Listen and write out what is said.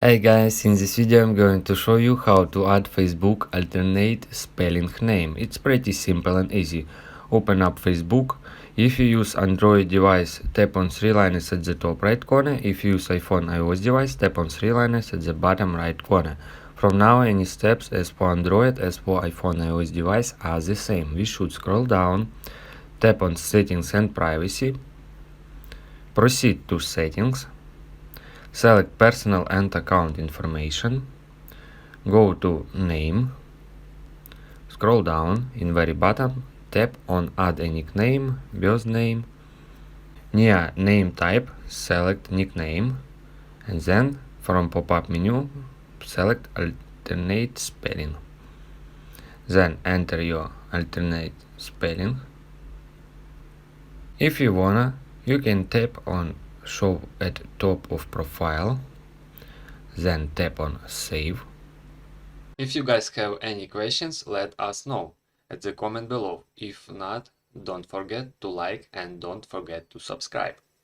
Hey guys, in this video I'm going to show you how to add Facebook alternate spelling name. It's pretty simple and easy. Open up Facebook. If you use Android device, tap on three liners at the top right corner. If you use iPhone iOS device, tap on three liners at the bottom right corner. From now any steps as for Android as for iPhone iOS device are the same. We should scroll down, tap on settings and privacy, proceed to settings. Select personal and account information, go to name, scroll down, in very bottom, tap on add a nickname, birth name. Near name type, select nickname, and then from pop-up menu, select alternate spelling. Then enter your alternate spelling. If you wanna, you can tap on show at top of profile, then tap on save. If you guys have any questions, let us know at the comment below. If not, don't forget to like and don't forget to subscribe.